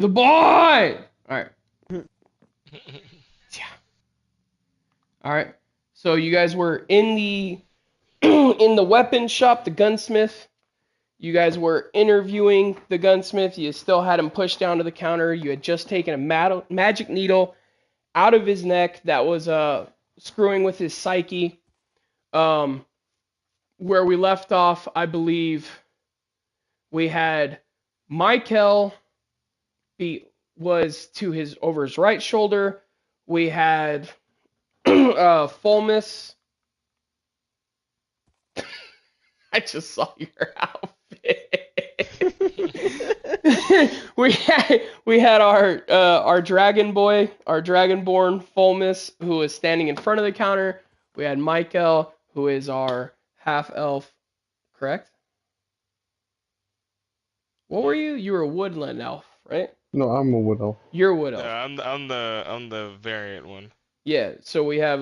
The boy! Alright. Yeah. Alright. So you guys were in the in the weapon shop, the gunsmith. You guys were interviewing the gunsmith. You still had him pushed down to the counter. You had just taken a magic needle out of his neck that was screwing with his psyche. Where we left off, I believe we had Michael was to his over his right shoulder. We had Fulmus. I just saw your outfit. we had our dragon boy, our dragonborn Fulmus, who was standing in front of the counter. We had Michael, who is our half elf, correct? What were you? You were a woodland elf, right? No, I'm a wood elf. You're a wood elf. I'm the variant one. Yeah, so we have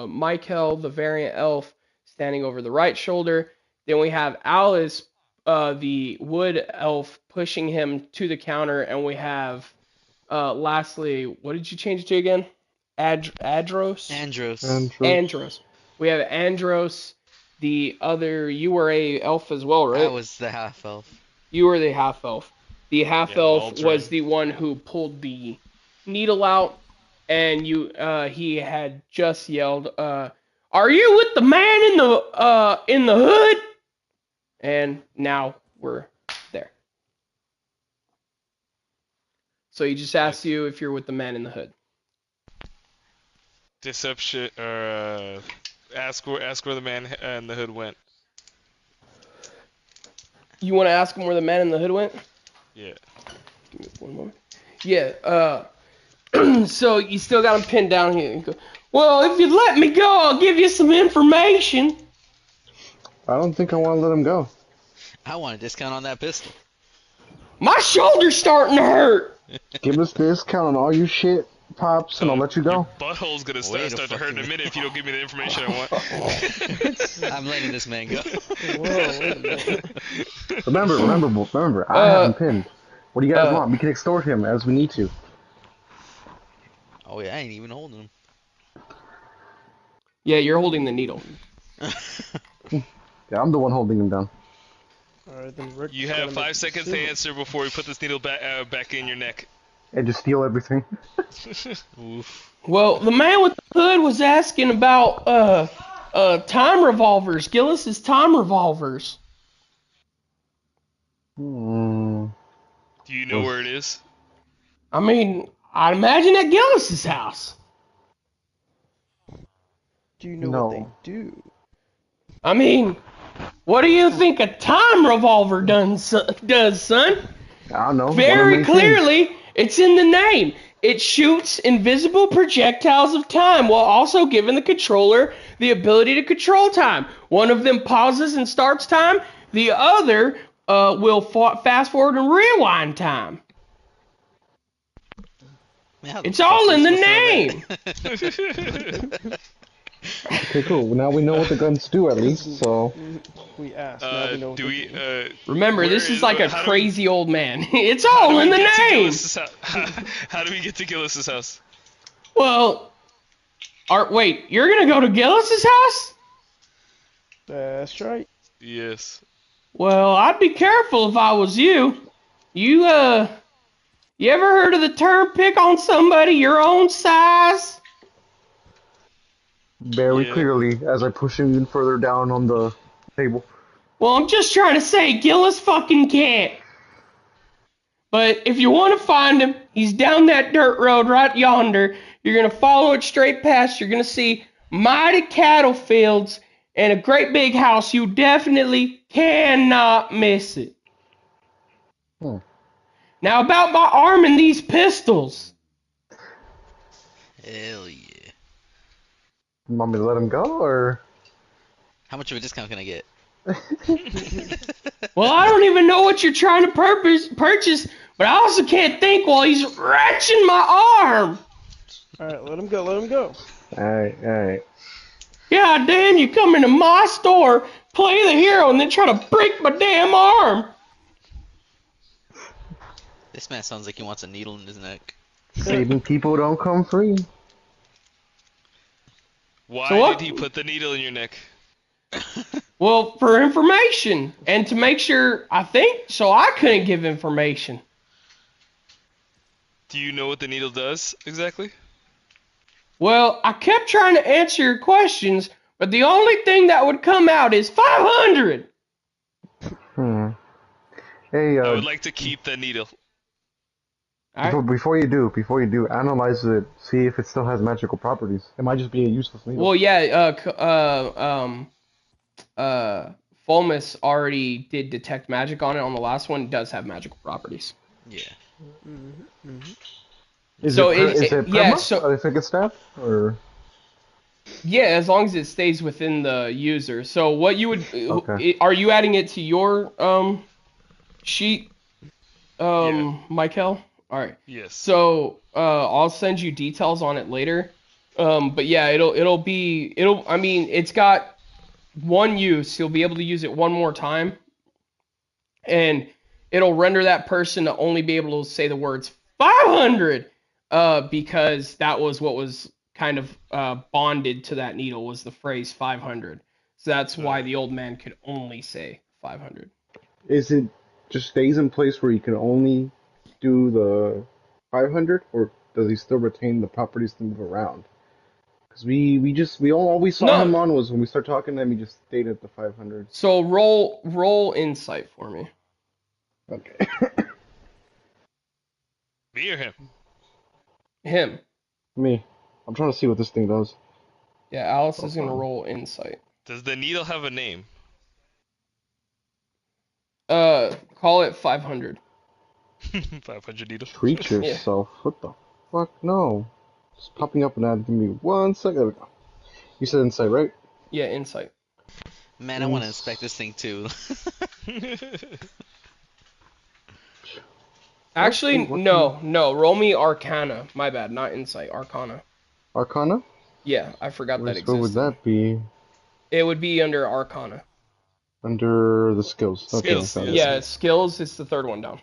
Michael, the variant elf, standing over the right shoulder. Then we have Alice, the wood elf, pushing him to the counter, and we have, lastly, what did you change to again? Andros? Andros. We have Andros, the other. You were a elf as well, right? I was the half elf. You were the half elf. The half elf the was the one who pulled the needle out, and he had just yelled, "Are you with the man in the hood?" And now we're there. So he just asked you if you're with the man in the hood. Deception, or ask where the man in the hood went. You want to ask him where the man in the hood went? Yeah. Give me one moment. Yeah. So you still got him pinned down here. Well, if you let me go, I'll give you some information. I don't think I want to let him go. I want a discount on that pistol. My shoulder's starting to hurt. Give us a discount on all your shit, Pops, and I'll let you go. Your butthole's gonna Wait start a to hurt in a fucking minute if you don't give me the information I want. I'm letting this man go. Whoa, wait a minute. Remember, I have him pinned. What do you guys want? We can extort him as we need to. Oh yeah, I ain't even holding him. Yeah, you're holding the needle. Yeah, I'm the one holding him down. Alright, then Rick. You have 5 seconds to answer before we put this needle back in your neck. And just steal everything. Oof. Well, the man with the hood was asking about time revolvers. Gillis's time revolvers. Hmm. Do you know where it is? I mean, I'd imagine at Gillis's house. Do you know No. what they do? I mean, what do you think a time revolver does, son? I don't know. Very clearly, it's in the name. It shoots invisible projectiles of time while also giving the controller the ability to control time. One of them pauses and starts time. The other will fast forward and rewind time. Man, how the It's fuck all are in we the supposed to know name. that? Okay, cool. Now we know what the guns do at least, so... We asked. Now we know what Do they we? do. Remember, this is like a how do crazy old man. It's how all do in we the get to name. Gillis's how do we get to Gillis's house? Well, wait, you're gonna go to Gillis's house? That's right. Yes. Well, I'd be careful if I was you. You ever heard of the term pick on somebody your own size? Very Yeah. clearly, as I push him even further down on the table. Well, I'm just trying to say Gillis fucking can't. But if you want to find him, he's down that dirt road right yonder. You're going to follow it straight past. You're going to see mighty cattle fields and a great big house. You definitely cannot miss it. Hmm. Now about my arm and these pistols. Hell yeah. You want me to let him go, or...? How much of a discount can I get? Well, I don't even know what you're trying to purchase, but I also can't think while he's wrenching my arm. Alright, let him go, let him go. Alright. God damn, you come into my store, play the hero, and then try to break my damn arm. This man sounds like he wants a needle in his neck. Saving people don't come free. Why did he put the needle in your neck? Well, for information and to make sure, I think, so I couldn't give information. Do you know what the needle does exactly? Well, I kept trying to answer your questions, but the only thing that would come out is 500. Hey, I would like to keep the needle. before you do, analyze it. See if it still has magical properties. It might just be a useless needle. Well, yeah, Fulmus already did detect magic on it on the last one. It does have magical properties. Yeah. Is So it yeah, perma? so If it gets stabbed, or yeah, as long as it stays within the user. So what you would Okay. are you adding it to your sheet, Michael? All right. Yes. So I'll send you details on it later. But yeah, I mean, it's got one use. You'll be able to use it one more time, and it'll render that person to only be able to say the words 500, because that was what was kind of bonded to that needle, was the phrase 500. So that's why the old man could only say 500. is it just stays in place where you can only do the 500, or does he still retain the properties to move around? Because all we saw him on was when we started talking to him, he just stayed at the 500. So roll insight for me. Okay. Me or him? Him. Me. I'm trying to see what this thing does. Yeah, Alice is gonna roll insight. Does the needle have a name? Call it 500. 500 needle. Treat yourself. What the fuck? No. It's popping up and give me 1 second. You said insight, right? Yeah, insight. Man, I want to inspect this thing too. Actually, no. Roll me Arcana. My bad, not insight. Arcana. Arcana? Yeah, I forgot that existed. Where would that be? It would be under Arcana. Under the skills. Skills. Okay, Yeah, skills is the third one down.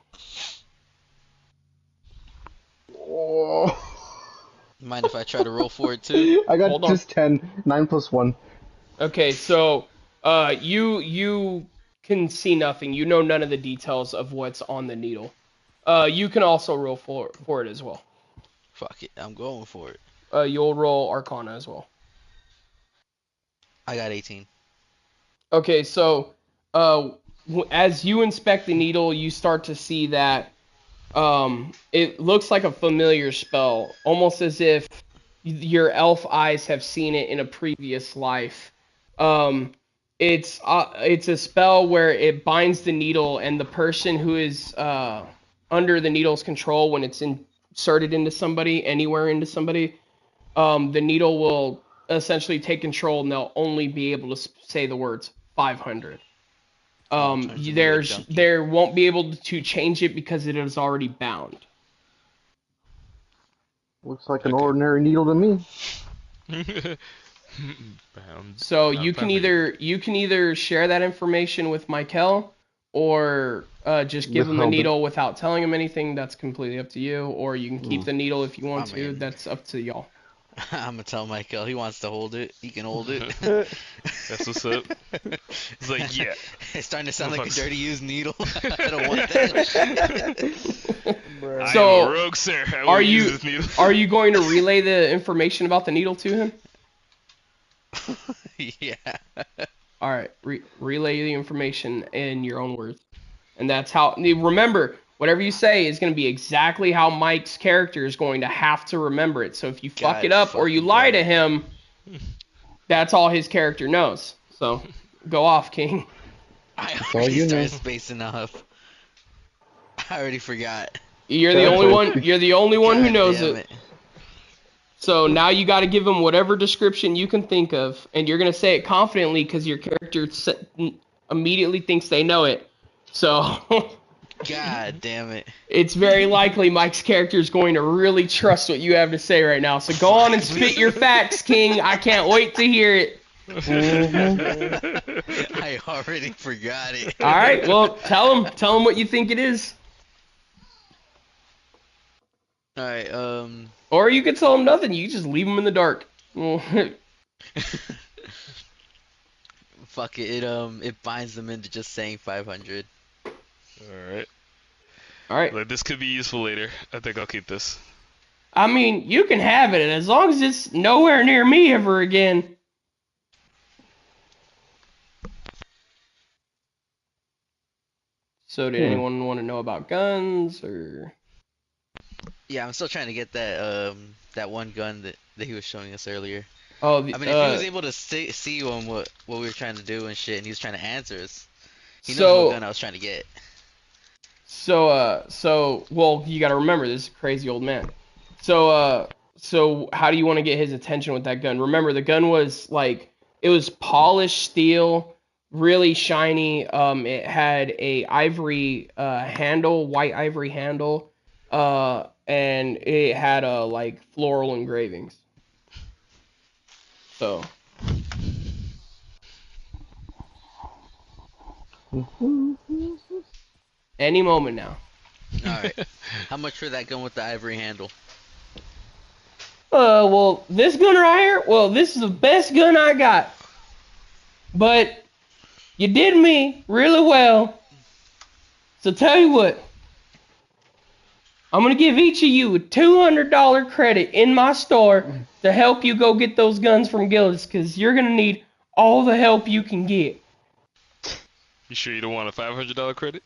Oh. Mind if I try to roll for it too? I got just 10. 9 plus 1. Okay, so you can see nothing. You know none of the details of what's on the needle. You can also roll for it as well. Fuck it, I'm going for it. You'll roll Arcana as well. I got 18. Okay, so as you inspect the needle, you start to see that it looks like a familiar spell, almost as if your elf eyes have seen it in a previous life. It's a spell where it binds the needle, and the person who is under the needle's control, when it's inserted into somebody, anywhere into somebody, the needle will essentially take control, and they'll only be able to say the words 500. There won't be able to change it because it is already bound. Looks like an ordinary needle to me. Bound. So you can either share that information with Michael, or just give him the needle without telling him anything. That's completely up to you. Or you can keep the needle if you want to. That's up to y'all. I'm gonna tell Michael he wants to hold it. He can hold it. That's what's up. It's like, yeah. It's starting to sound like a dirty used needle. I don't want that. So, I am a rogue, sir. I use this needle. Are you going to relay the information about the needle to him? Yeah. All right. Relay the information in your own words, and that's how. Remember, whatever you say is going to be exactly how Mike's character is going to have to remember it. So if you fuck it up or you lie to him, that's all his character knows. So go off, King. I already started spacing off. I already forgot. You're the only one. You're the only one who knows it. So now you got to give him whatever description you can think of, and you're gonna say it confidently because your character immediately thinks they know it. So. God damn it. It's very likely Mike's character is going to really trust what you have to say right now. So go on and spit your facts, King. I can't wait to hear it. I already forgot it. All right, well, tell him what you think it is. Alright, Or you could tell him nothing. You just leave him in the dark. fuck it. It binds them into just saying 500. Alright. Alright. Like, this could be useful later. I think I'll keep this. I mean, you can have it as long as it's nowhere near me ever again. So did anyone want to know about guns or? Yeah, I'm still trying to get that one gun that he was showing us earlier. Oh, I mean, if he was able to see on what we were trying to do and shit, and he was trying to answer us, he knows what gun I was trying to get. So, well, you got to remember, this is a crazy old man. So how do you want to get his attention with that gun? Remember, the gun was like, it was polished steel, really shiny. It had a ivory handle, white ivory handle, and it had like floral engravings. So. Any moment now. Alright. How much for that gun with the ivory handle? Well, this gun right here, well, this is the best gun I got. But you did me really well. So tell you what, I'm gonna give each of you a $200 credit in my store to help you go get those guns from Gillis, because you're gonna need all the help you can get. You sure you don't want a $500 credit?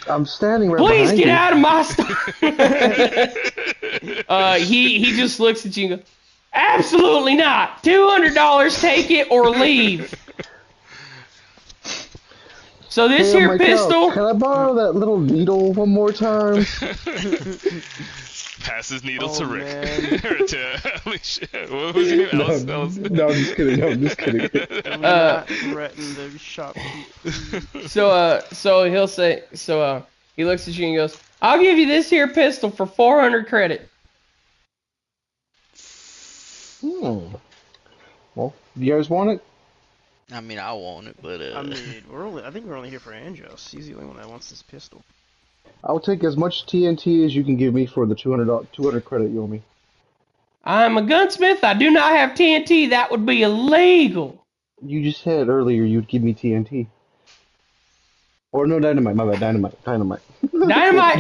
I'm standing right Please behind get you. out of my store. He just looks at you and goes, absolutely not. $200, take it or leave. So this Hey, here Michael, pistol. can I borrow that little needle one more time? Pass his needle to Rick. Man. Or to Alicia. What was your name? Alice? No, I'm just kidding. No, I'm just kidding. Do not threaten the shopkeep. So he'll say, he looks at you and goes, I'll give you this here pistol for 400 credit. Well, you guys want it? I mean, I want it, but I mean, I think we're only here for Andros. He's the only one that wants this pistol. I'll take as much TNT as you can give me for the 200 credit you owe me. I'm a gunsmith. I do not have TNT. That would be illegal. You just said earlier you'd give me TNT. Or no, dynamite. My bad. Dynamite. Dynamite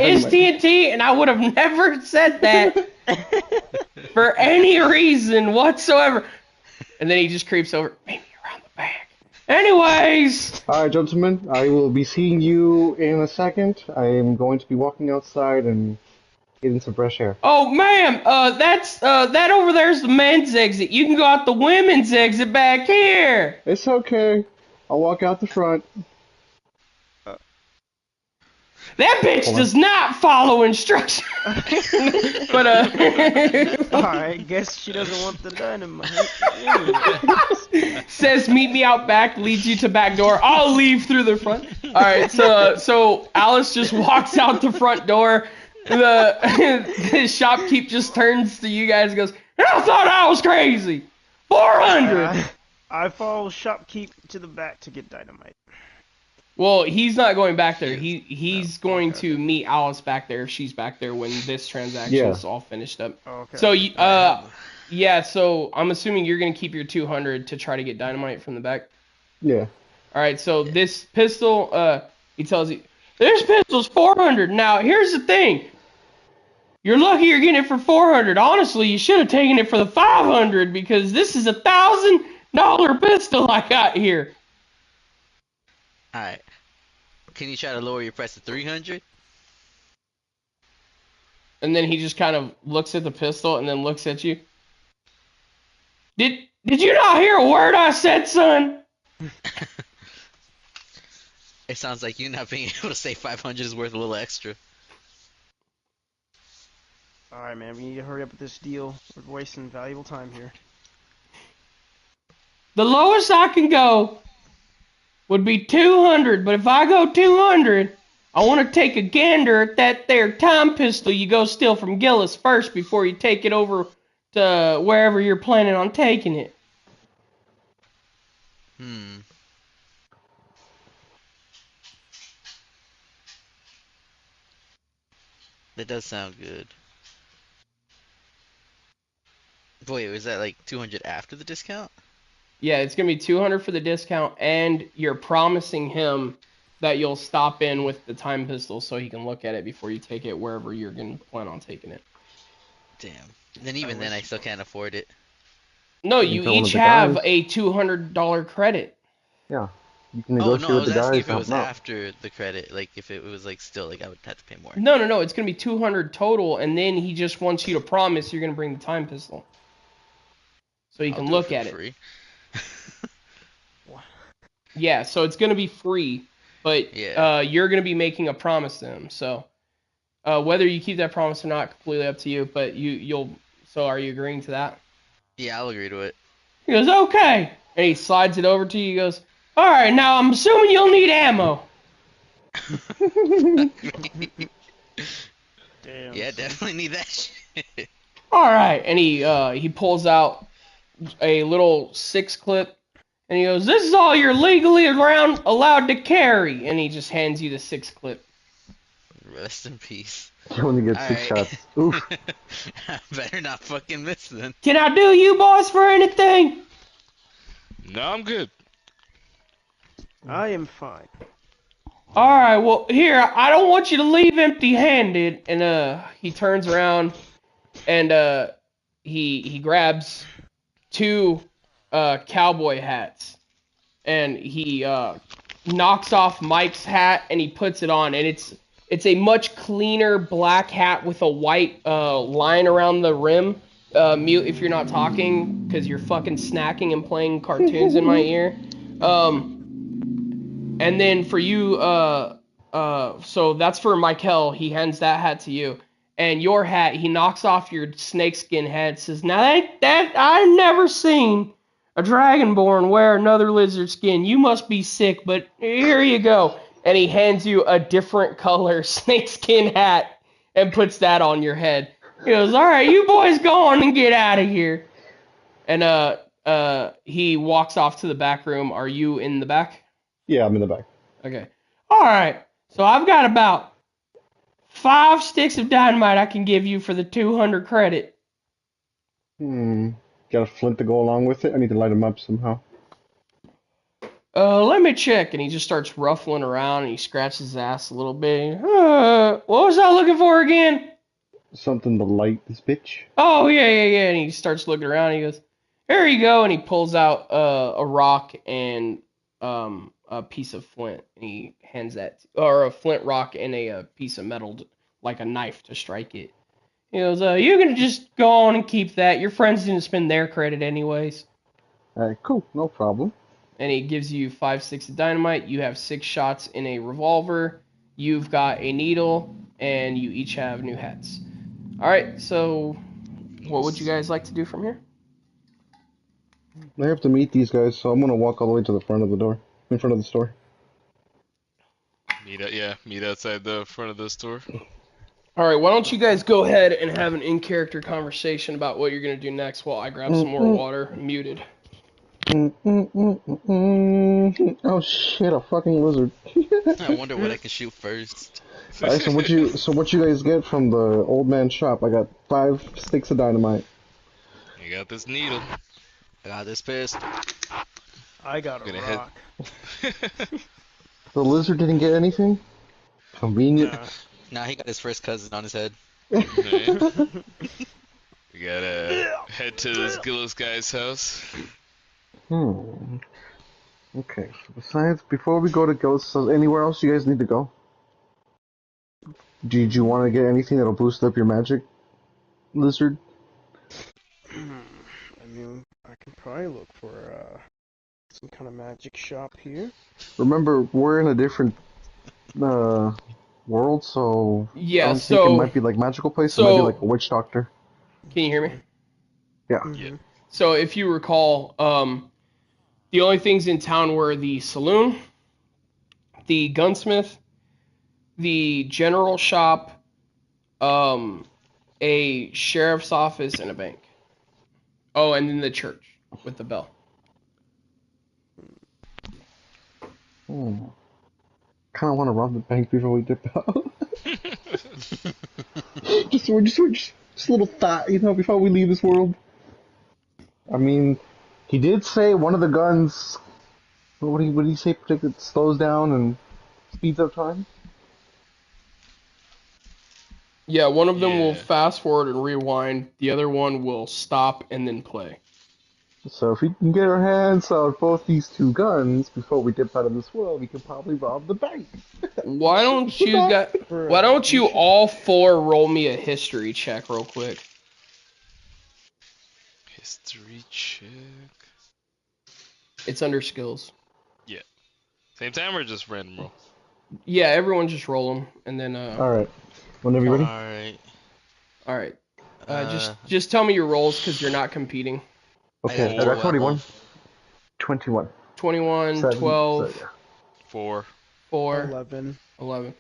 is TNT, and I would have never said that for any reason whatsoever. And then he just creeps over, maybe around the back. Anyways. All right, gentlemen. I will be seeing you in a second. I am going to be walking outside and getting some fresh air. Oh, ma'am, that over there's the men's exit. You can go out the women's exit back here. It's okay. I'll walk out the front. That bitch does not follow instructions. But Alright, guess she doesn't want the dynamite. says meet me out back, leads you to back door. I'll leave through the front. Alright, so Alice just walks out the front door. The shopkeep just turns to you guys and goes, I thought I was crazy. 400. I follow shopkeep to the back to get dynamite. Well, he's not going back there. He's going to meet Alice back there if she's back there when this transaction is all finished up. Okay. So yeah. So I'm assuming you're gonna keep your 200 to try to get dynamite from the back. Yeah. All right. So this pistol, he tells you, this pistol's 400. Now here's the thing. You're lucky you're getting it for 400. Honestly, you should have taken it for the 500 because this is $1,000 pistol I got here. alright. Can you try to lower your price to 300? And then he just kind of looks at the pistol and then looks at you. Did you not hear a word I said, son? It sounds like you not being able to say 500 is worth a little extra. Alright, man, we need to hurry up with this deal. We're wasting valuable time here. The lowest I can go would be 200, but if I go 200, I want to take a gander at that there time pistol you go steal from Gillis first before you take it over to wherever you're planning on taking it. That does sound good. Wait, was that like 200 after the discount? Yeah, it's gonna be 200 for the discount, and you're promising him that you'll stop in with the time pistol so he can look at it before you take it wherever you're gonna plan on taking it. Damn. Then even then, I still can't afford it. No, You can you tell one of each the have guys. a $200 credit. Yeah, you can Oh negotiate no, I with was the asking guys, if it help was them out. after the credit. Like if it was like still like I would have to pay more. No, it's gonna be 200 total, and then he just wants you to promise you're gonna bring the time pistol so he I'll can do it look for at it. free. Yeah, so it's gonna be free, but Yeah. you're gonna be making a promise to him. So whether you keep that promise or not, completely up to you. But you'll. So are you agreeing to that? Yeah, I'll agree to it. He goes, okay, and he slides it over to you. He goes, all right, now I'm assuming you'll need ammo. Damn. Yeah, son. definitely need that shit. All right, and he pulls out a little 6-clip, and he goes, this is all you're legally allowed to carry, and he just hands you the 6-clip. Rest in peace. You only get 6 Alright. shots. Oof. I better not fucking miss then. Can I do you boys for anything? No, I'm good. I am fine. All right, well, here, I don't want you to leave empty-handed. And he turns around and he grabs 2 cowboy hats, and he knocks off Mike's hat and he puts it on, and it's a much cleaner black hat with a white line around the rim. Mute if you're not talking, because you're fucking snacking and playing cartoons in my ear. And then for you, so that's for Michael. He hands that hat to you. And your hat, he knocks off your snakeskin head, says, now that I've never seen a dragonborn wear another lizard skin. You must be sick, but here you go. And he hands you a different color snakeskin hat and puts that on your head. He goes, all right, you boys go on and get out of here. And he walks off to the back room. Are you in the back? Yeah, I'm in the back. Okay. All right. So I've got about 5 sticks of dynamite I can give you for the 200 credit. Got a flint to go along with it? I need to light him up somehow. Let me check. And he just starts ruffling around and he scratches his ass a little bit. What was I looking for again? Something to light this bitch. Oh, yeah. And he starts looking around and he goes, here you go. And he pulls out a rock and a piece of flint. And he hands that, or a flint rock and a piece of metal, like a knife to strike it. He goes, you can just go on and keep that. Your friends didn't spend their credit anyways. Alright, cool. No problem. And he gives you 5 sticks of dynamite. You have 6 shots in a revolver. You've got a needle, and you each have new hats. All right, so what would you guys like to do from here? I have to meet these guys, so I'm gonna walk all the way to the front of the door. In front of the store. Meet outside the front of the store. All right, why don't you guys go ahead and have an in-character conversation about what you're going to do next while I grab some more water. Muted. Oh shit, a fucking lizard. I wonder what I can shoot first. Alright, so what you guys get from the old man's shop? I got 5 sticks of dynamite. You got this needle. I got this pistol. I got a Gonna rock. The lizard didn't get anything? Convenient. Nah. Nah, he got his first cousin on his head. Right. We gotta head to this Gillis guy's house. Okay, so besides, before we go to Ghost, so anywhere else you guys need to go? Did you want to get anything that'll boost up your magic, lizard? I mean, I can probably look for some kind of magic shop here. Remember, we're in a different world, so Yeah, I'm thinking it might be like magical place. It might be like a witch doctor. Can you hear me? Yeah. Mm-hmm. So if you recall, the only things in town were the saloon, the gunsmith, the general shop, a sheriff's office, and a bank. Oh, and then the church with the bell. Kind of want to rob the bank before we dip out. just a little thought, before we leave this world. I mean, he did say one of the guns. What did he say? Predicted slows down and speeds up time. Yeah, one of them will Yeah. fast forward and rewind. The other one will stop and then play. So if we can get our hands on both these two guns before we dip out of this world, we can probably rob the bank. Why don't you all four roll me a history check real quick? History check. It's under skills. Yeah. Same time or just random roll? Yeah, everyone just roll them and then All right. Whenever you're ready. Alright. All right. Just tell me your rolls because you're not competing. Okay, I I got got 21. 12. 21, 7, 12, so, yeah. 4. 4, 11. 11.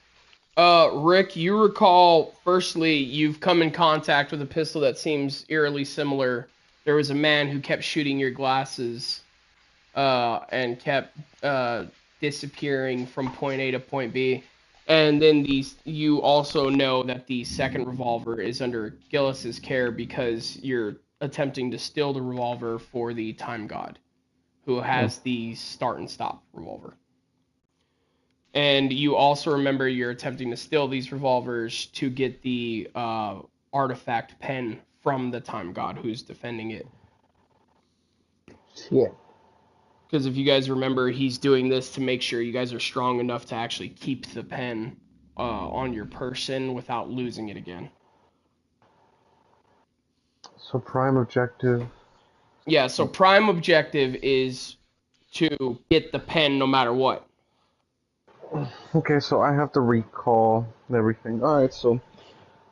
Rick, you recall, firstly, you've come in contact with a pistol that seems eerily similar. There was a man who kept shooting your glasses, and kept disappearing from point A to point B. And then you also know that the second revolver is under Gillis's care because you're attempting to steal the revolver for the Time God, who has the start and stop revolver. And you also remember you're attempting to steal these revolvers to get the artifact pen from the Time God who's defending it. Yeah. Because if you guys remember, he's doing this to make sure you guys are strong enough to actually keep the pen on your person without losing it again. So prime objective. Yeah, so prime objective is to get the pen no matter what. Okay, so I have to recall everything. All right, so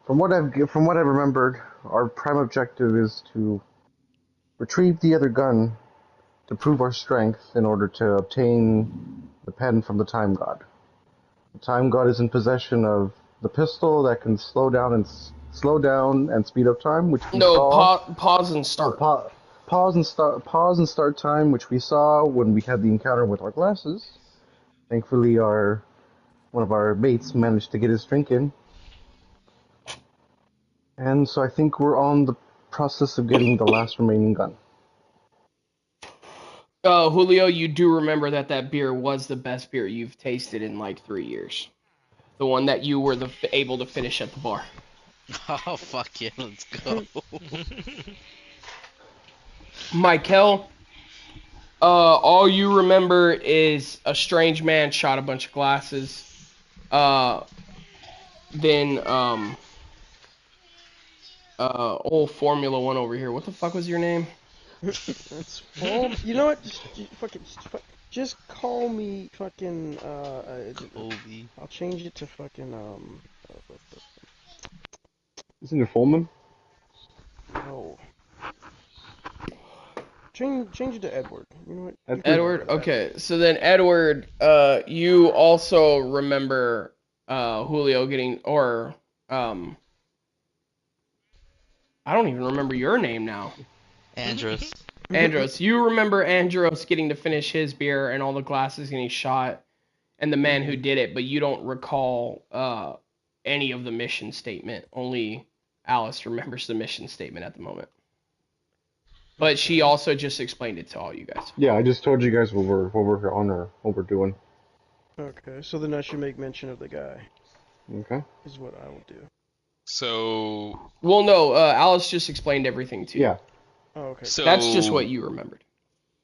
from what I've remembered, our prime objective is to retrieve the other gun to prove our strength in order to obtain the pen from the Time God. The Time God is in possession of the pistol that can slow down and speed up time, which we saw. Pause and start. Pause and start time, which we saw when we had the encounter with our glasses. Thankfully, one of our mates managed to get his drink in. And so I think we're on the process of getting the last remaining gun. Julio, you do remember that beer was the best beer you've tasted in like 3 years. The one that you were able to finish at the bar. Oh, fuck yeah, let's go. Michael, all you remember is a strange man shot a bunch of glasses. Then, old Formula One over here. What the fuck was your name? It's you know what? Just call me fucking Kobe. I'll change it to fucking Isn't it Fulman? no. Change it to Edward. You know what? You can Edward? remember that. Okay, so then Edward, you also remember Julio getting, or I don't even remember your name now. Andros. Andros. You remember Andros getting to finish his beer and all the glasses getting shot and the man who did it, but you don't recall any of the mission statement. Only Alice remembers the mission statement at the moment. But she also just explained it to all you guys. Yeah, I just told you guys what we're on or what we're doing. Okay, so then I should make mention of the guy. Okay. Is what I will do. So. Well, no, Alice just explained everything to you. Yeah. Oh, okay. So. That's just what you remembered.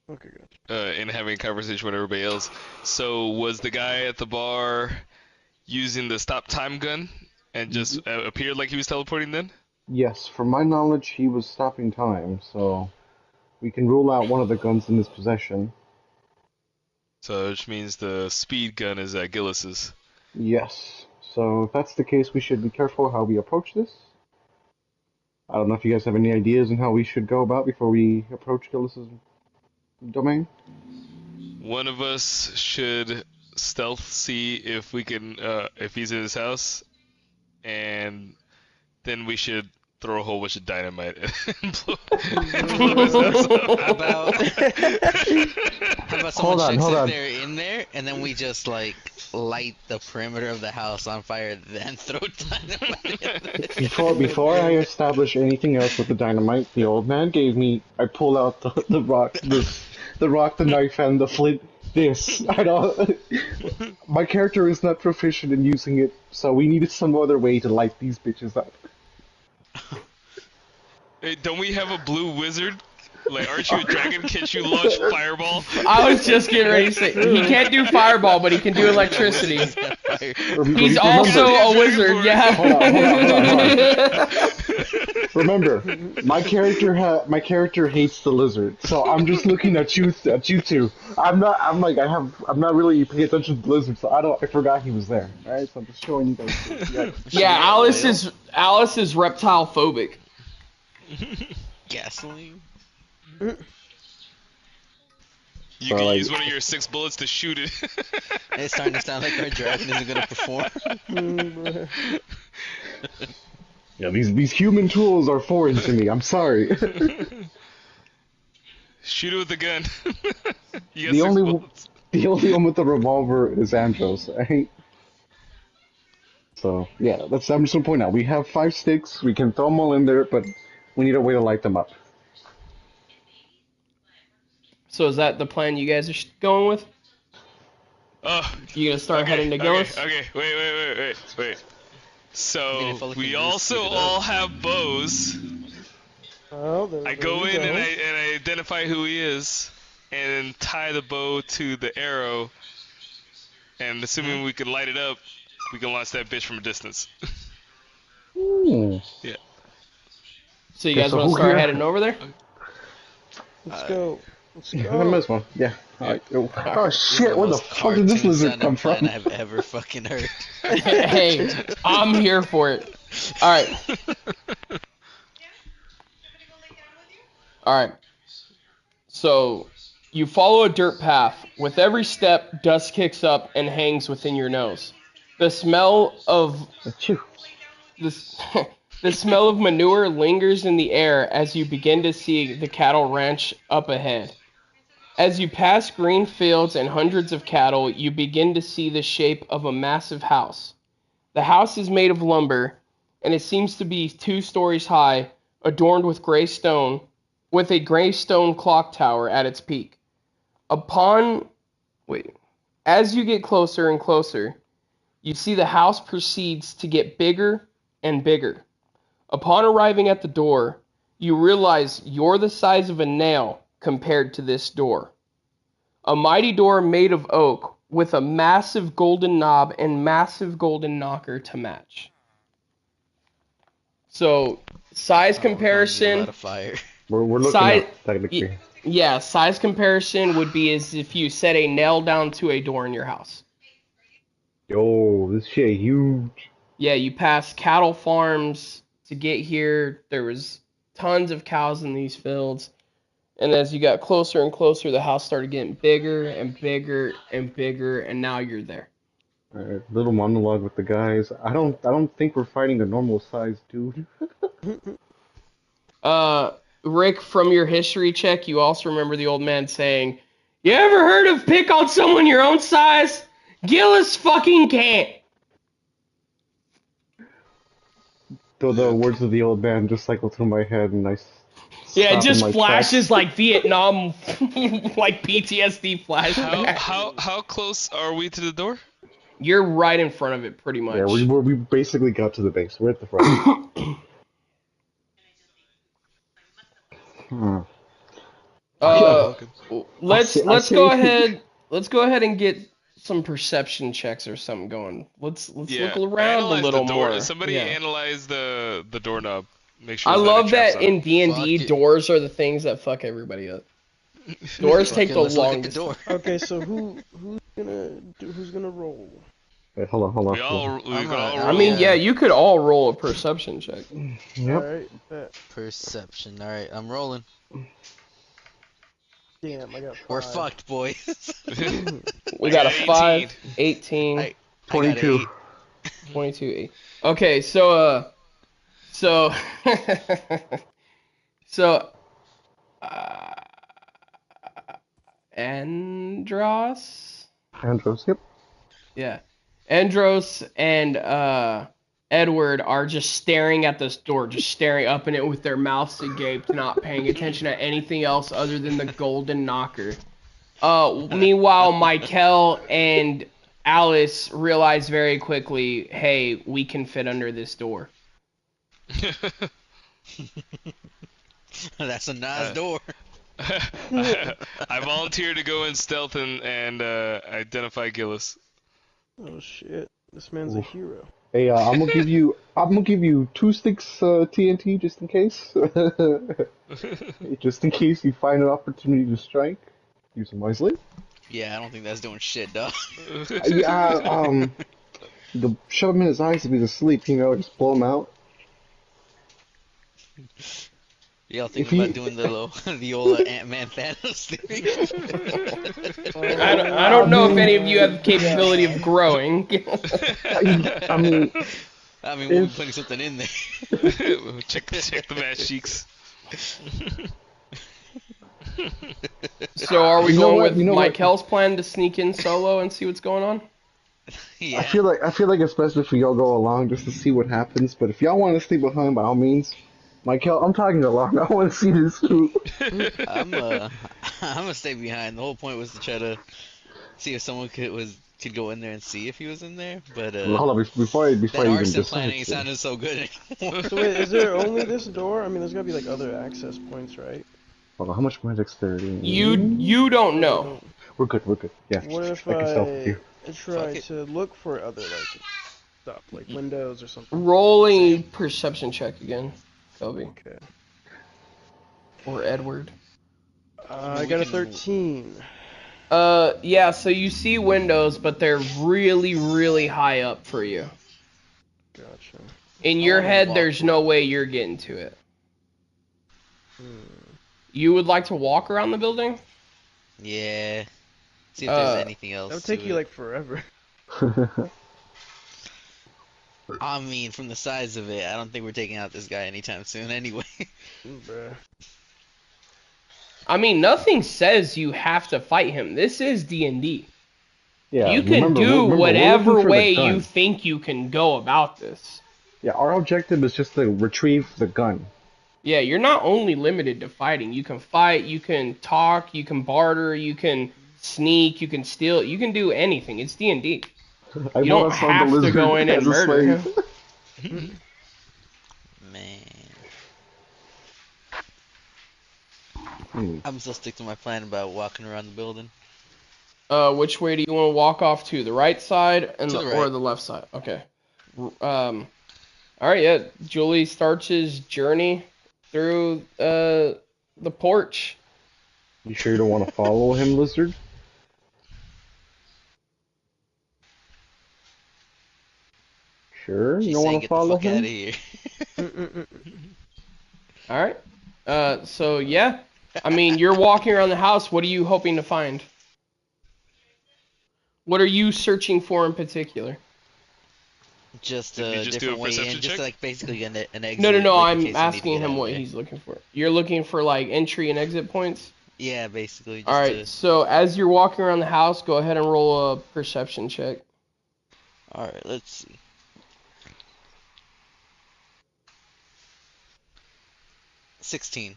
Okay, good. In having a conversation with everybody else. So was the guy at the bar using the stop time gun and just appeared like he was teleporting then? Yes, from my knowledge, he was stopping time, so we can rule out one of the guns in his possession. So which means the speed gun is at Gillis's. Yes. So if that's the case, we should be careful how we approach this. I don't know if you guys have any ideas on how we should go about before we approach Gillis's domain. One of us should stealth see if we can if he's in his house, and then we should throw a whole bunch of dynamite and blow his ass up. How about someone checks if they're in there, and then we just like light the perimeter of the house on fire, then throw dynamite. Before I establish anything else with the dynamite, the old man gave me. I pull out the rock, the knife, and the flint. I don't. My character is not proficient in using it, so we needed some other way to light these bitches up. Hey, don't we have a blue wizard? Like, aren't you a dragon? Can't you launch fireball? I was just getting ready to say he can't do fireball, but he can do electricity. He's also a wizard. Yeah. Hold on. Remember, my character hates the lizard, so I'm just looking at you two. I'm not really paying attention to the lizard, so I forgot he was there. All right, so I'm just showing you guys. Yeah, Alice is reptile phobic. Gasoline. You can use one of your 6 bullets to shoot it. It's starting to sound like our dragon isn't gonna perform. Yeah, these human tools are foreign to me. I'm sorry. Shoot it with the gun. You got the 6 only bullets. the only one with the revolver is Andros, right? So yeah, I'm just gonna point out we have 5 sticks. We can throw them all in there, but we need a way to light them up. So is that the plan you guys are going with? You gonna start heading to Gillis? Okay, wait. So we also all have bows. Oh, I go in and I identify who he is, and then tie the bow to the arrow. And assuming we can light it up, we can launch that bitch from a distance. Yeah. So you guys want to start heading over there? Let's go. This one. Yeah. Alright. Oh shit, where the fuck did this lizard come from? I've ever fucking heard. Hey, I'm here for it. Alright. Alright. So, you follow a dirt path. With every step, dust kicks up and hangs within your nose. The smell of... The smell of manure lingers in the air as you begin to see the cattle ranch up ahead. As you pass green fields and hundreds of cattle, you begin to see the shape of a massive house. The house is made of lumber, and it seems to be 2 stories high, adorned with gray stone, with a gray stone clock tower at its peak. As you get closer and closer, you see the house proceeds to get bigger and bigger. Upon arriving at the door, you realize you're the size of a nail compared to this door. A mighty door made of oak with a massive golden knob and massive golden knocker to match. So, size comparison... We're looking at technically. Yeah, size comparison would be as if you set a nail down to a door in your house. Yo, this shit huge. Yeah, you pass cattle farms to get here. There was tons of cows in these fields. And as you got closer and closer, the house started getting bigger and bigger and bigger, and now you're there. Alright, little monologue with the guys. I don't think we're fighting a normal sized dude. Rick, from your history check, you also remember the old man saying, "You ever heard of pick on someone your own size? Gillis fucking can't." The words of the old man just cycle through my head, and yeah, it just flashes like Vietnam, like PTSD flashback. How close are we to the door? You're right in front of it, pretty much. Yeah, we basically got to the base. We're at the front. Let's go ahead. Let's go ahead and get some perception checks or something going. Let's look around a little more. Somebody analyze the doorknob. Make sure. I love that in D&D, doors are the things that fuck everybody up. Doors take the longest. Okay, so who's gonna roll? Wait, hold on. We can all roll. I mean, yeah, you could all roll a perception check. Yep. Alright, Perception. Alright, I'm rolling. damn, I got 5. We're fucked, boys. We got a 5, 18, 22. 22. Okay, so So, so, uh, Andros? Andros, yep. Yeah. Andros and Edward are just staring at this door, just staring up in it with their mouths agape, not paying attention to anything else other than the golden knocker. Meanwhile, Michael and Alice realize very quickly, hey, we can fit under this door. That's a nice door. I volunteer to go in stealth and identify Gillis. Oh shit, this man's a Oof. hero. Hey, I'm gonna give you 2 sticks TNT just in case. Just in case you find an opportunity to strike, use them wisely. Yeah, I don't think that's doing shit, dog. Yeah, shove him in his eyes if he's asleep. Just blow him out. Y'all think If about he, doing the old Ant-Man Thanos theory? I don't know if any of you have the Yeah. capability of growing. I mean, I mean, we'll be if putting something in there. check the match cheeks. So are we You know going what? with You know what? Michael's plan to sneak in solo and see what's going on? Yeah. I feel like it's best if y'all go along just to see what happens. But if y'all want to stay behind, by all means. Michael, I'm talking along. I want to see this too. I'm gonna stay behind. The whole point was to try to see if someone could go in there and see if he was in there. But Hold on, before I that even arson decide. plan ain't sounded so good anymore. So wait, is there only this door? I mean, there's gotta be like other access points, right? Hold on, how much my dexterity? You don't Oh, we know. don't. We're good. We're good. Yeah, What if I can stealth with you. I try Fuck it. to look for other like stuff, like windows or something? Rolling perception check again, Kobe Okay. or Edward. I got a 13. Yeah. So you see windows, but they're really, really high up for you. Gotcha. In I your wanna head, walk there's no way you're getting to it. Hmm. You would like to walk around the building? Yeah. See if there's Uh, anything else That would to take you it. like forever. I mean, from the size of it, I don't think we're taking out this guy anytime soon anyway. Bruh. I mean, nothing says you have to fight him. This is D&D. Yeah, You can do remember, we're whatever looking for way the you gun. think you can go about this. Yeah, our objective is just to retrieve the gun. Yeah, you're not only limited to fighting. You can fight, you can talk, you can barter, you can sneak, you can steal, you can do anything. It's D&D. I You want don't us on the have to go lizard in as and a murder slave. him. Man. Hmm. I'm still stick to my plan about walking around the building. Which way do you want to walk off to? The right side and To the or right. the left side? Okay. All right, yeah. Julie starts his journey through the porch. You sure you don't want to follow him, lizard? Sure, you She's don't saying want to get the follow fuck out of him? here. All right. So yeah, I mean, you're walking around the house. What are you hoping to find? What are you searching for in particular? Just Did you a just do a different way in, perception just check? like basically an exit. No. like in I'm case we need to asking get him out what there. he's looking for. You're looking for like entry and exit points. Yeah, basically All just right. So as you're walking around the house, go ahead and roll a perception check. All right, let's see. 16.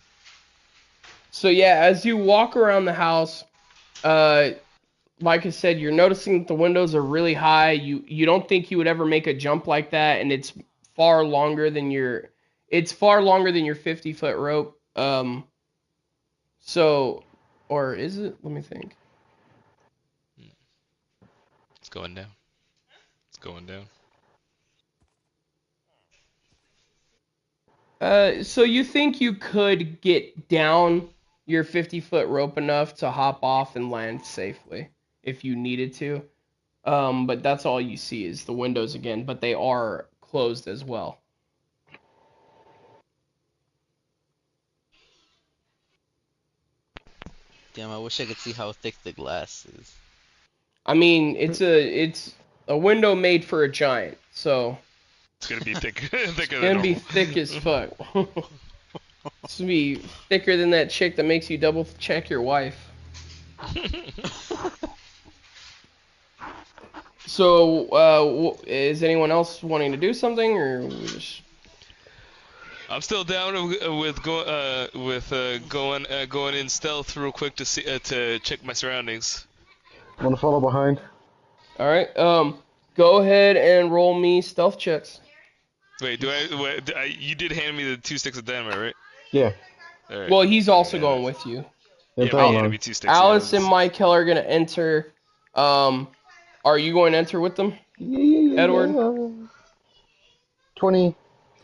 So yeah, as you walk around the house, like I said, you're noticing that the windows are really high. You don't think you would ever make a jump like that, and it's far longer than your 50-foot rope. So, or is it? Let me think. It's going down. It's going down. So you think you could get down your 50-foot rope enough to hop off and land safely if you needed to. But that's all you see is the windows again, but they are closed as well. Damn, I wish I could see how thick the glass is. I mean, it's a window made for a giant, so It's gonna be thicker than Gonna be normal. thick as fuck. It's gonna be thicker than that chick that makes you double check your wife. So, is anyone else wanting to do something, or we just? I'm still down with going in stealth real quick to see to check my surroundings. Want to follow behind? All right. Go ahead and roll me stealth checks. Wait, you did hand me the 2 sticks of dynamite, right? Yeah. All right. Well, he's also Yeah, going with you. Yeah, Yeah, but tell he him handed on. me 2 sticks. Alice Yeah, and Michael are gonna enter. Are you going to enter with them, Edward? 20,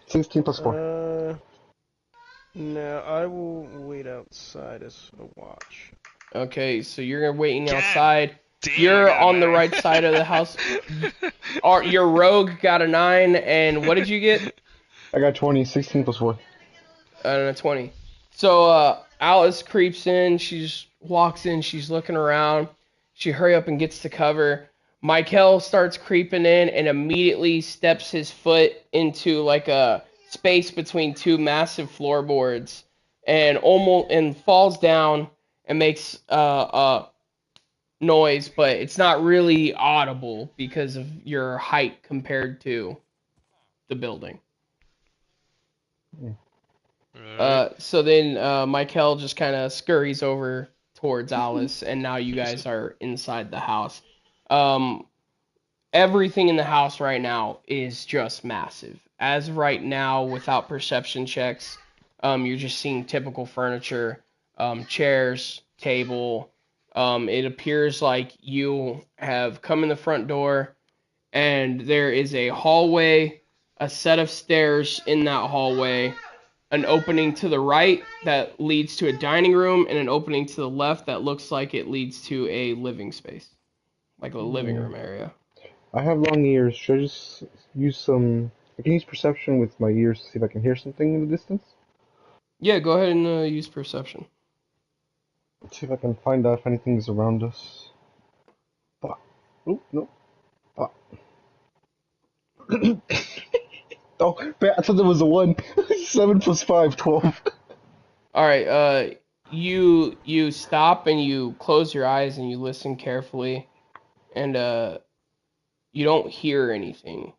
16 plus 4. No, I will wait outside as a watch. Okay, so you're waiting God outside. damn, You're I got a on the 9. right side of the house. Your rogue got a 9, and what did you get? I got 20, 16 plus 4. And a 20. So Alice creeps in. She just walks in. She's looking around. She hurry up and gets to cover. Michael starts creeping in and immediately steps his foot into like a space between two massive floorboards and falls down and makes noise, but it's not really audible because of your height compared to the building. So then Michael just kind of scurries over towards Alice, and now you guys are inside the house. Everything in the house right now is just massive. As of right now, without perception checks, you're just seeing typical furniture, chairs, table. It appears like you have come in the front door, and there is a hallway, a set of stairs in that hallway, an opening to the right that leads to a dining room, and an opening to the left that looks like it leads to a living space, like a living room area. I have long ears. Should I just use some... I can use perception with my ears to see if I can hear something in the distance? Yeah, go ahead and use perception. Let's see if I can find out if anything's around us. Ah. Oh, no. Ah. Oh, I thought there was a 1. 7 plus 5, 12. All right, you stop and you close your eyes and you listen carefully, and you don't hear anything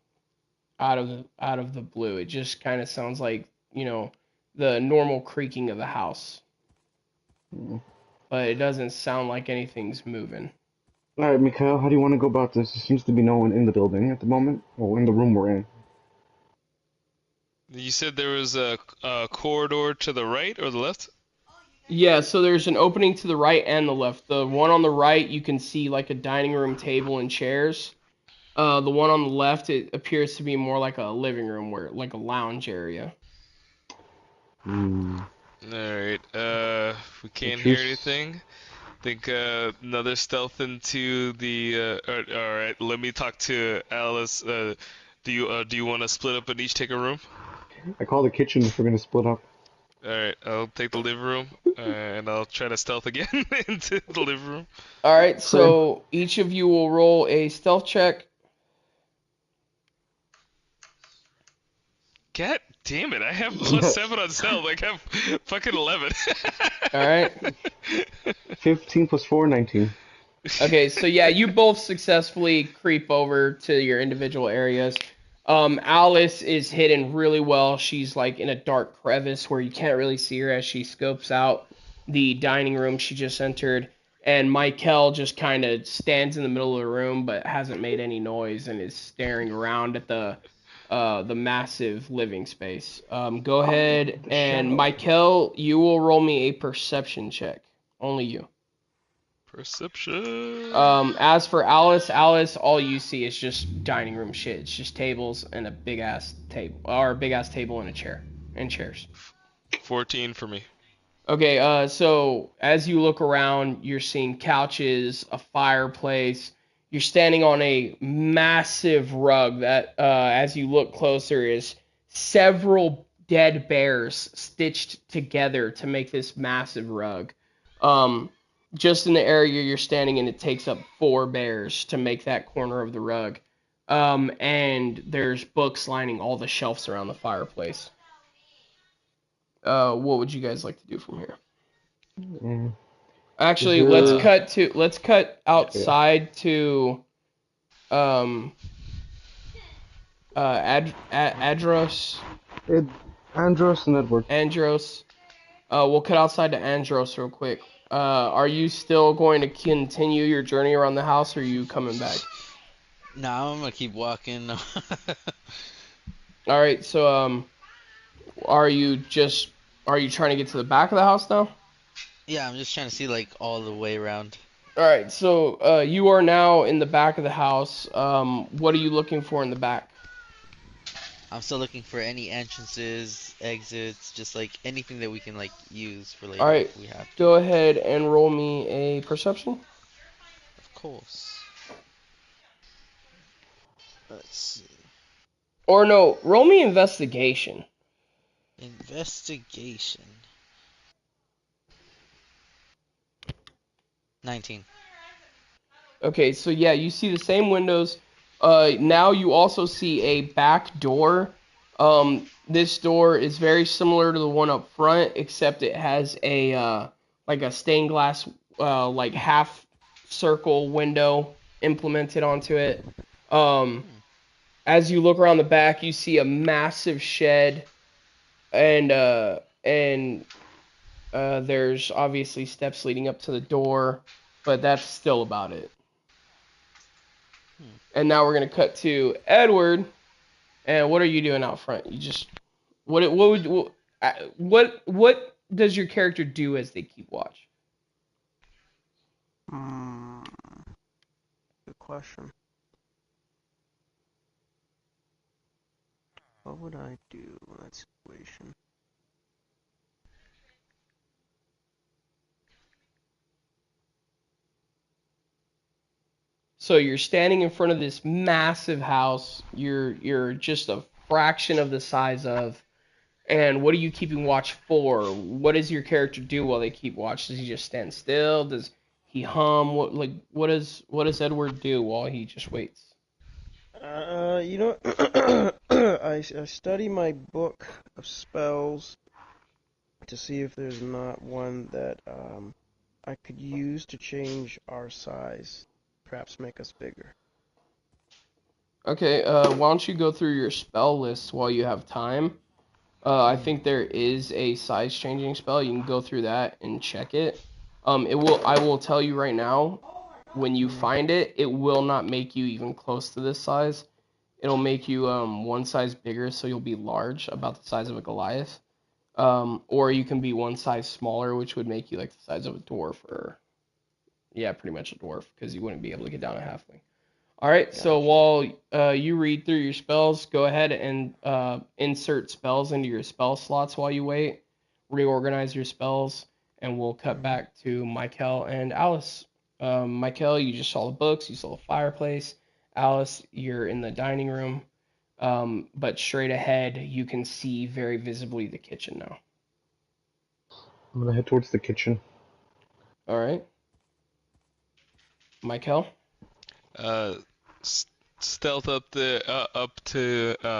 out of the blue. It just kind of sounds like, the normal creaking of the house, but it doesn't sound like anything's moving. Alright, Mikhail, how do you want to go about this? There seems to be no one in the building at the moment. Or in the room we're in. You said there was a corridor to the right or the left? Yeah, so there's an opening to the right and the left. The one on the right, you can see like a dining room table and chairs. The one on the left, it appears to be more like a living room, like a lounge area. Alright, we can't hear anything. Think another stealth into the. Alright, let me talk to Alice. Do you want to split up and each take a room? I call the kitchen if we're gonna split up. Alright, I'll take the living room, and I'll try to stealth again into the living room. All right, so each of you will roll a stealth check. God damn it, I have plus 7 on stealth. Like, I have fucking 11. All right. 15 plus 4, 19. Okay, so yeah, you both successfully creep over to your individual areas. Alice is hidden really well. She's like in a dark crevice where you can't really see her as she scopes out the dining room she just entered. And Michael just kind of stands in the middle of the room but hasn't made any noise and is staring around at the massive living space. Go ahead and Michael, you will roll me a perception check. Only you. Perception. As for Alice, all you see is just dining room shit. It's just tables and a big ass table, or a big ass table and a chair, and chairs. 14 for me. Okay, so as you look around, you're seeing couches, a fireplace. You're standing on a massive rug that, as you look closer, is several dead bears stitched together to make this massive rug. Just in the area you're standing in, it takes up 4 bears to make that corner of the rug. And there's books lining all the shelves around the fireplace. What would you guys like to do from here? Mm. Actually, let's cut outside to um Adros. Andros and Edward. Andros. We'll cut outside to Andros real quick. Are you still going to continue your journey around the house, or are you coming back? Nah, I'm gonna keep walking. All right. So are you trying to get to the back of the house now? Yeah, I'm just trying to see like all the way around. All right. So you are now in the back of the house. What are you looking for in the back? I'm still looking for any entrances, exits, just like anything that we can like use for later All right. if we have to. Go ahead and roll me a perception. Of course. Let's see. Or no, roll me investigation. Investigation. 19. Okay, so yeah, you see the same windows. Now you also see a back door. This door is very similar to the one up front, except it has a like a stained glass like half circle window implemented onto it. Um, as you look around the back, you see a massive shed, and there's obviously steps leading up to the door, but that's still about it. And now we're gonna cut to Edward. And what are you doing out front? You just what does your character do as they keep watch? Good question. What would I do in that situation? So you're standing in front of this massive house. You're just a fraction of the size of. And what are you keeping watch for? What does your character do while they keep watch? Does he just stand still? Does he hum? What does Edward do while he just waits? You know, I study my book of spells to see if there's not one that I could use to change our size, perhaps make us bigger. Okay, why don't you go through your spell list while you have time? I think there is a size changing spell. You can go through that and check it. I will tell you right now, when you find it, it will not make you even close to this size. It'll make you one size bigger, so you'll be large, about the size of a Goliath. Or you can be one size smaller, which would make you like the size of a dwarf, or yeah, pretty much a dwarf, because you wouldn't be able to get down a halfling. All right, so while you read through your spells, go ahead and insert spells into your spell slots while you wait. Reorganize your spells, and we'll cut back to Michael and Alice. Michael, you just saw the books, you saw the fireplace. Alice, you're in the dining room, but straight ahead, you can see very visibly the kitchen now. I'm gonna head towards the kitchen. All right. Michael? Stealth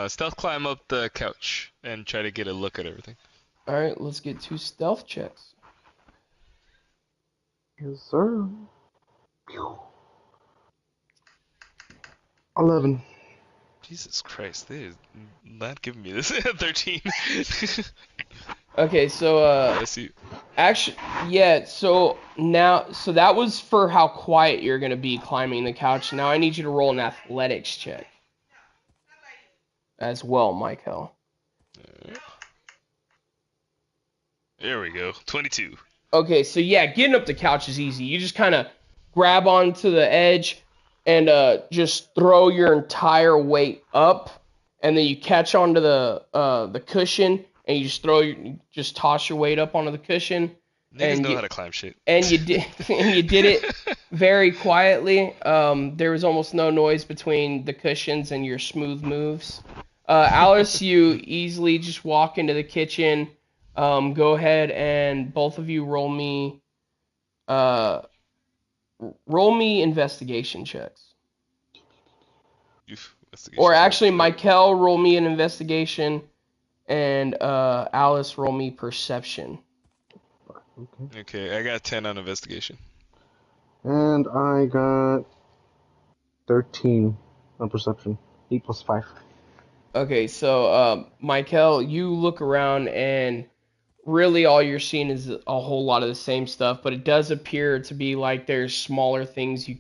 stealth climb up the couch and try to get a look at everything. All right, let's get 2 stealth checks. Yes, sir. 11. Jesus Christ, they is not giving me this. 13. Okay, so Bless you. actually, yeah, so that was for how quiet you're gonna be climbing the couch. Now I need you to roll an athletics check as well, Michael. There we go. 22. Okay, so yeah, getting up the couch is easy. You just kind of grab onto the edge and just throw your entire weight up, and then you catch onto the cushion, and you just toss your weight up onto the cushion. Niggas And know you, how to climb shit. and you did and you did it very quietly. There was almost no noise between the cushions and your smooth moves. Alice, you easily just walk into the kitchen. Go ahead and both of you roll me investigation checks. Investigation. Or actually, Michael, roll me an investigation, and Alice, roll me perception. Okay, I got 10 on investigation. And I got 13 on perception. 8 plus 5. Okay, so Michael, you look around and really all you're seeing is a whole lot of the same stuff, but it does appear to be like there's smaller things you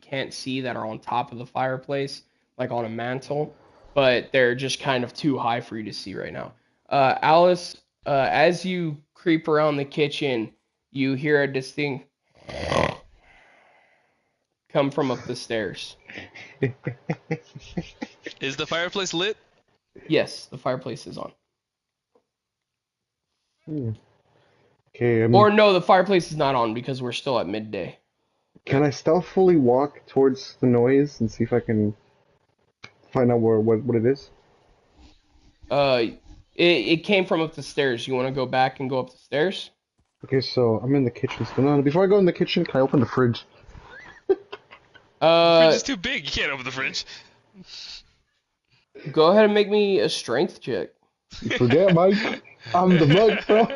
can't see that are on top of the fireplace, like on a mantle, but they're just kind of too high for you to see right now. Alice, as you creep around the kitchen, you hear a distinct come from up the stairs. Is the fireplace lit? Yes, the fireplace is on. Okay, Or no, the fireplace is not on because we're still at midday. can I stealthily walk towards the noise and see if I can find out what it is? It came from up the stairs. You want to go back and go up the stairs? Okay, so I'm in the kitchen still. No, before I go in the kitchen, can I open the fridge? The fridge is too big. You can't open the fridge. Go ahead and make me a strength check. You forget, Mike. I'm the Mike, bro.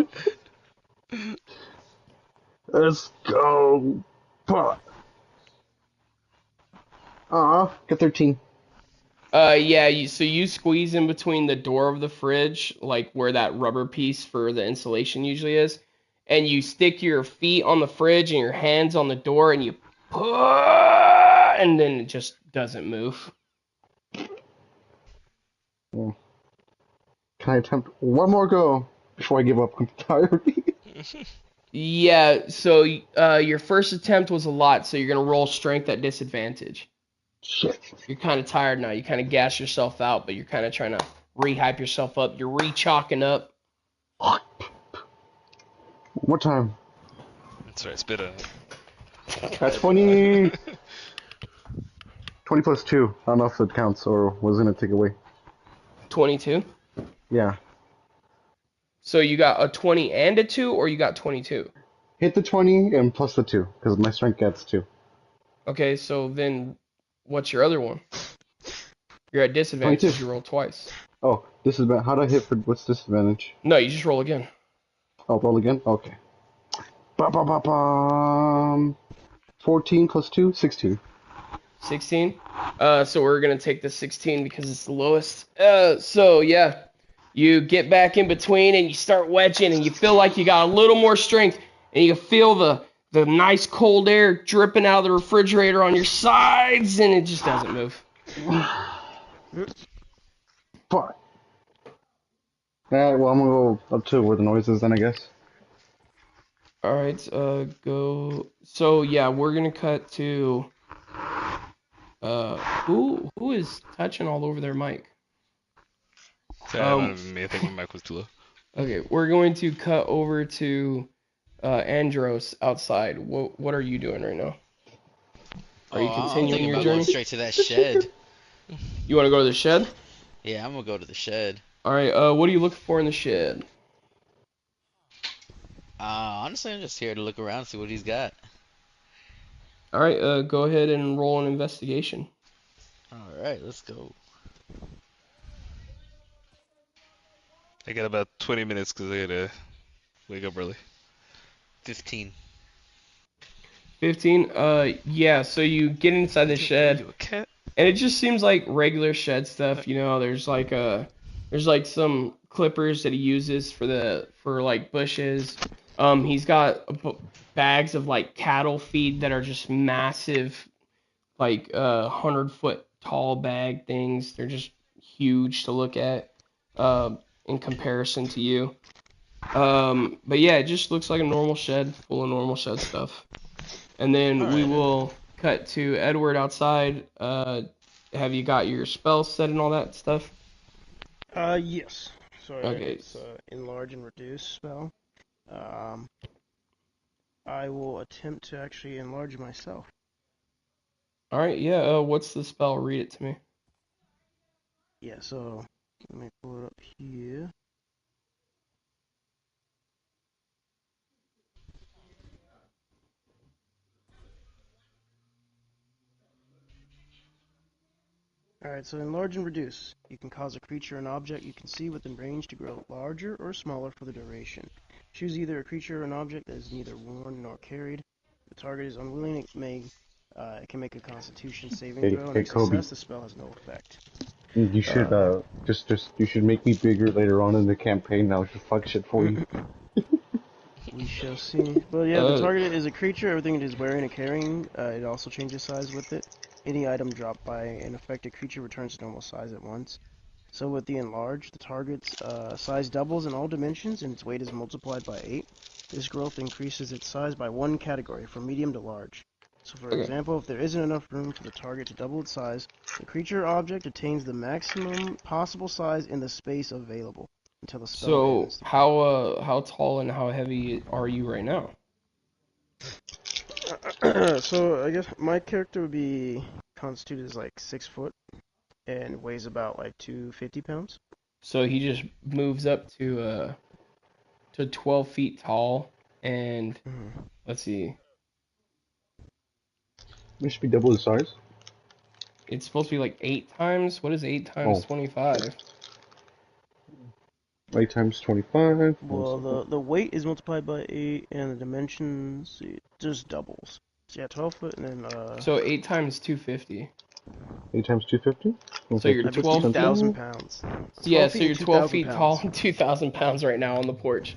Let's go. Get 13. Yeah, so you squeeze in between the door of the fridge, like where that rubber piece for the insulation usually is, and you stick your feet on the fridge and your hands on the door, and you push, and then it just doesn't move. Can I attempt one more go before I give up entirely? Yeah, so your first attempt was a lot, so you're gonna roll strength at disadvantage. Shit. You're kind of tired now. You kind of gas yourself out, but you're kind of trying to rehype yourself up. You're re-chalking up. What time? That's right, spit on it. That's 20. 20 plus 2. I don't know if it counts or was going to take away. 22. Yeah. So you got a 20 and a 2, or you got 22? Hit the 20 and plus the 2, because my strength gets 2. Okay, so then what's your other one? You're at disadvantage 22. because you rolled twice. Oh, how do I hit for what's disadvantage? No, you just roll again. I'll roll again? Okay. 14 plus 2, 16. 16. So we're gonna take the 16 because it's the lowest. So yeah, you get back in between and you start wedging and you feel like you got a little more strength and you feel the nice cold air dripping out of the refrigerator on your sides and it just doesn't move. Fuck. Alright, well I'm gonna go up to where the noise is then, I guess. All right, go. So yeah, we're gonna cut to. Who is touching all over their mic? Me, I think my mic was too low. Okay, we're going to cut over to Andros outside. What are you doing right now? Are you I'm continuing thinking your about journey? going straight to that shed. You want to go to the shed? Yeah, I'm gonna go to the shed. All right. What are you looking for in the shed? Honestly, I'm just here to look around, see what he's got. All right. Go ahead and roll an investigation. All right, let's go. I got about 20 minutes because I gotta wake up early. 15. 15. Yeah. So you get inside the shed. You a cat? And it just seems like regular shed stuff, you know. There's like some clippers that he uses for like bushes. He's got bags of like cattle feed that are just massive, like 100-foot tall bag things. They're just huge to look at, in comparison to you. But yeah, it just looks like a normal shed full of normal shed stuff. And then we will cut to Edward outside. Have you got your spells set and all that stuff? Yes. Sorry, Okay. it's enlarge and reduce spell. I will attempt to actually enlarge myself. All right, yeah. What's the spell? Read it to me. Yeah, so let me pull it up here. Alright, so enlarge and reduce. You can cause a creature or an object you can see within range to grow larger or smaller for the duration. Choose either a creature or an object that is neither worn nor carried. If the target is unwilling, it can make a Constitution saving throw, and Hey, if Kobe. success, the spell has no effect. You should you should make me bigger later on in the campaign. Now just fuck shit for you. We shall see. But yeah, the target is a creature. Everything it is wearing and carrying, it also changes size with it. Any item dropped by an affected creature returns to normal size at once. So with the enlarge, the target's size doubles in all dimensions and its weight is multiplied by 8. This growth increases its size by 1 category, from medium to large. So for example, if there isn't enough room for the target to double its size, the creature or object attains the maximum possible size in the space available until the spell ends. How tall and how heavy are you right now? So I guess my character would be constituted as like 6 foot and weighs about like 250 pounds. So he just moves up to 12 feet tall, and let's see, It should be double the size. it's supposed to be like 8 times. What is 8 times 25? 8 times 25. Well, the weight is multiplied by 8, and the dimensions it just doubles. So yeah, 12 foot, and then So 8 times 250. 8 times 250. So you're that'd be 12 2,000 pounds. Yeah, so feet you're and 12 2,000 feet pounds. tall, and 2,000 pounds right now on the porch.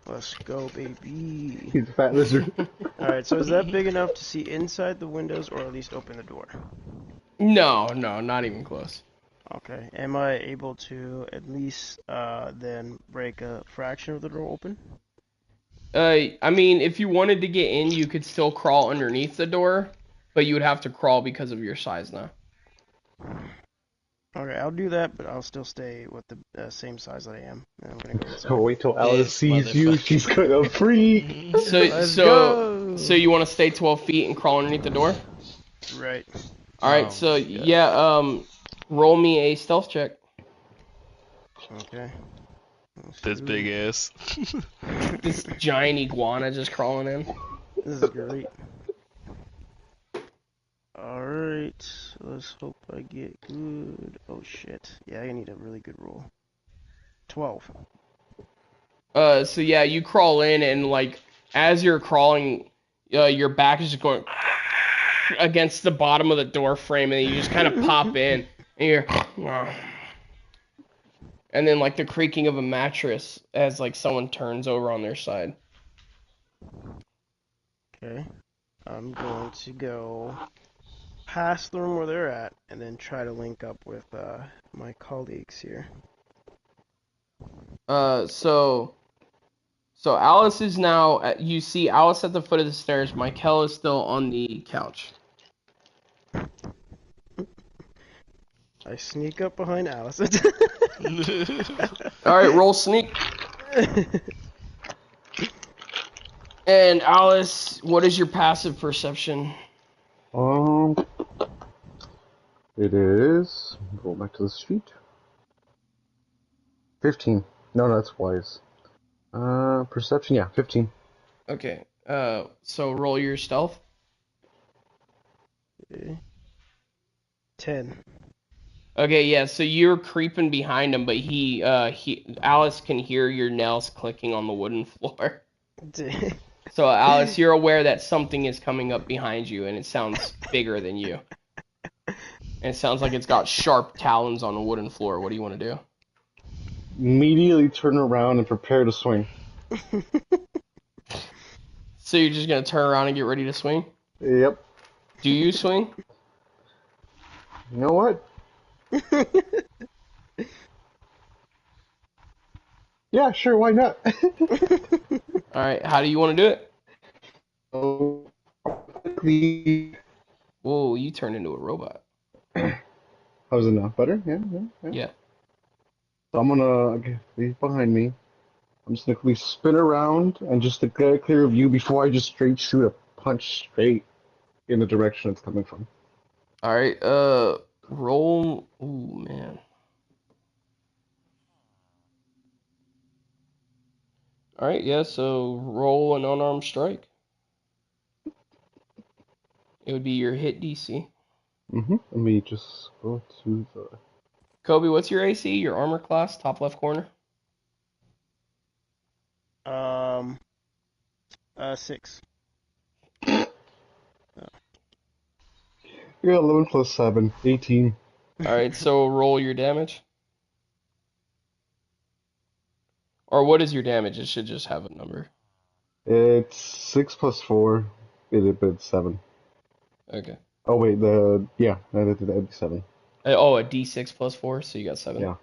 Let's go, baby. He's a fat lizard. Alright, so is that big enough to see inside the windows, or at least open the door? No, not even close. Okay. Am I able to at least then break a fraction of the door open? I mean, if you wanted to get in, you could still crawl underneath the door, but you would have to crawl because of your size now. Okay, I'll do that, but I'll still stay with the same size that I am. And I'm gonna go inside. So wait till Alice This sees you. She's gonna freak. Let's go! So you want to stay 12 feet and crawl underneath the door? Right. All right. So yeah, roll me a stealth check. Okay. This big ass. This giant iguana just crawling in. This is great. Alright, let's hope I get good. Oh shit. Yeah, I need a really good roll. 12. So yeah, you crawl in, and like as you're crawling, your back is just going against the bottom of the door frame, and you just kind of pop in, and you're, and then like the creaking of a mattress as like someone turns over on their side. Okay. I'm going to go past the room where they're at, and then try to link up with my colleagues here. So Alice is now. You see Alice at the foot of the stairs. Michael is still on the couch. I sneak up behind Alice. All right, roll sneak. And Alice, what is your passive perception? It is. Go back to the street. 15. No, that's wise. Perception, yeah, 15. Okay. So roll your stealth. Okay. 10. Okay, yeah. So you're creeping behind him, but Alice can hear your nails clicking on the wooden floor. So Alice, you're aware that something is coming up behind you, and it sounds bigger than you. And it sounds like it's got sharp talons on the wooden floor. What do you want to do? Immediately turn around and prepare to swing. So you're just gonna turn around and get ready to swing? Yep. Do you swing? You know what? Yeah, sure, why not? All right. How do you want to do it? Oh, Whoa! You turned into a robot. how's it now? Better? Yeah. Yeah. So I'm gonna leave behind me. I'm just gonna quickly spin around and just to get a clear view before I just straight shoot a punch straight in the direction it's coming from. All right. Roll. Ooh, man. All right. Yeah. So roll an unarmed strike. It would be your hit DC. Let me just go to the... Kobe, what's your AC? Your armor class, top left corner? 6. Yeah, 11 plus 7, 18. Alright, so roll your damage. Or what is your damage? It should just have a number. It's 6 plus 4, it's 7. Okay. Oh wait, that'd be 7. Oh, a D6 plus 4, so you got 7. Yeah.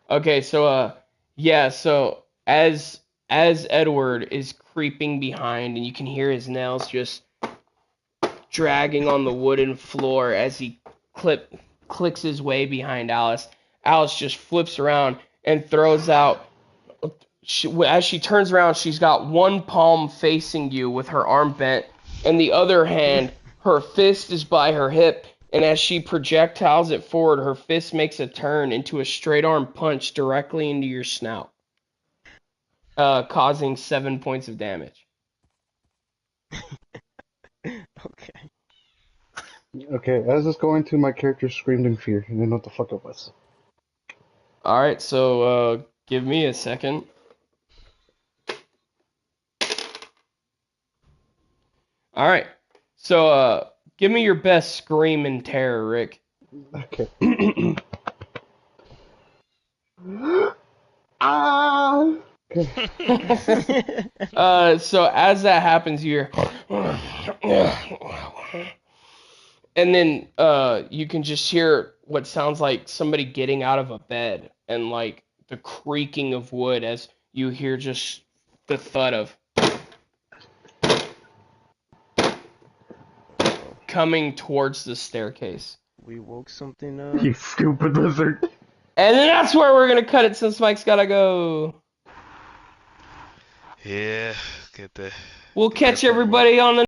Okay, so yeah, so as Edward is creeping behind and you can hear his nails just dragging on the wooden floor as he clicks his way behind Alice. Alice just flips around and throws out. As she turns around, she's got one palm facing you with her arm bent, and the other hand, her fist is by her hip. And as she projectiles it forward, her fist makes a turn into a straight arm punch directly into your snout, causing 7 points of damage. Okay. Okay, as it's going to, my character screamed in fear, and didn't know what the fuck it was. Alright, so give me a second. Alright, so give me your best scream in terror, Rick. Okay. Ah! Okay. So as that happens, you're, and then you can just hear what sounds like somebody getting out of a bed, and like the creaking of wood as you hear just the thud of coming towards the staircase. We woke something up. You stupid lizard. And then that's where we're gonna cut it since Mike's gotta go. Yeah, get the. We'll catch everybody on the